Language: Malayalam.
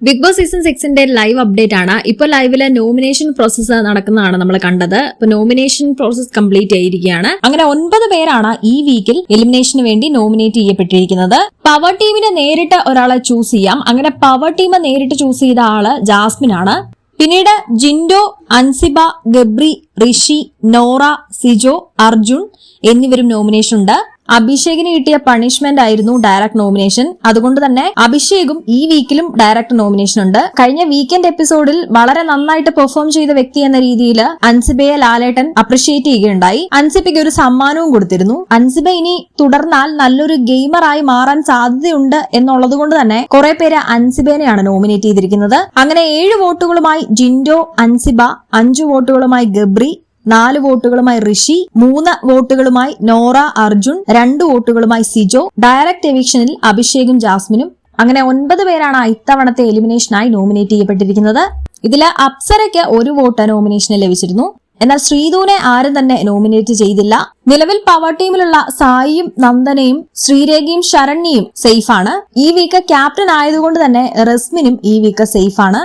ബിഗ് ബോസ് സീസൺ 6ന്റെ ലൈവ് അപ്ഡേറ്റ് ആണ്. ഇപ്പൊ ലൈവിലെ നോമിനേഷൻ പ്രോസസ്സ് നടക്കുന്നതാണ് നമ്മൾ കണ്ടത്. ഇപ്പൊ നോമിനേഷൻ പ്രോസസ് കംപ്ലീറ്റ് ആയിരിക്കുകയാണ്. അങ്ങനെ 9 പേരാണ് ഈ വീക്കിൽ എലിമിനേഷന് വേണ്ടി നോമിനേറ്റ് ചെയ്യപ്പെട്ടിരിക്കുന്നത്. പവർ ടീമിനെ നേരിട്ട് ഒരാളെ ചൂസ് ചെയ്യാം. അങ്ങനെ പവർ ടീം നേരിട്ട് ചൂസ് ചെയ്ത ആള് ജാസ്മിൻ ആണ്. പിന്നീട് ജിൻഡോ, അൻസിബ, ഗബ്രി, ഋഷി, നോറ, സിജോ, അർജുൻ എന്നിവരും നോമിനേഷൻ ഉണ്ട്. അഭിഷേകിന് കിട്ടിയ പണിഷ്മെന്റ് ആയിരുന്നു ഡയറക്ട് നോമിനേഷൻ. അതുകൊണ്ട് തന്നെ അഭിഷേകും ഈ വീക്കിലും ഡയറക്ട് നോമിനേഷൻ ഉണ്ട്. കഴിഞ്ഞ വീക്കെൻഡ് എപ്പിസോഡിൽ വളരെ നന്നായിട്ട് പെർഫോം ചെയ്ത വ്യക്തി എന്ന രീതിയിൽ അൻസിബയെ ലാലേട്ടൻ അപ്രിഷിയേറ്റ് ചെയ്യുകയുണ്ടായി. അൻസിബയ്ക്ക് ഒരു സമ്മാനവും കൊടുത്തിരുന്നു. അൻസിബ ഇനി തുടർന്നാൽ നല്ലൊരു ഗെയിമറായി മാറാൻ സാധ്യതയുണ്ട് എന്നുള്ളത് കൊണ്ട് തന്നെ കുറെ പേര് അൻസിബേനെയാണ് നോമിനേറ്റ് ചെയ്തിരിക്കുന്നത്. അങ്ങനെ 7 വോട്ടുകളുമായി ജിൻഡോ, അൻസിബ, 5 വോട്ടുകളുമായി ഗബ്രി, 4 വോട്ടുകളുമായി ഋഷി, 3 വോട്ടുകളുമായി നോറ, അർജുൻ, 2 വോട്ടുകളുമായി സിജോ, ഡയറക്ട് എവിക്ഷനിൽ അഭിഷേകും ജാസ്മിനും. അങ്ങനെ 9 പേരാണ് ഇത്തവണത്തെ എലിമിനേഷനായി നോമിനേറ്റ് ചെയ്യപ്പെട്ടിരിക്കുന്നത്. ഇതില് അപ്സരയ്ക്ക് 1 വോട്ട് നോമിനേഷന് ലഭിച്ചിരുന്നു. എന്നാൽ ശ്രീധുവിനെ ആരും തന്നെ നോമിനേറ്റ് ചെയ്തില്ല. നിലവിൽ പവർ ടീമിലുള്ള സായിയും നന്ദനയും ശ്രീരേഖയും ശരണ്യയും സേഫ് ആണ്. ഈ വീക്ക് ക്യാപ്റ്റൻ ആയതുകൊണ്ട് തന്നെ റസ്മിനും ഈ വീക്ക് സേഫ് ആണ്.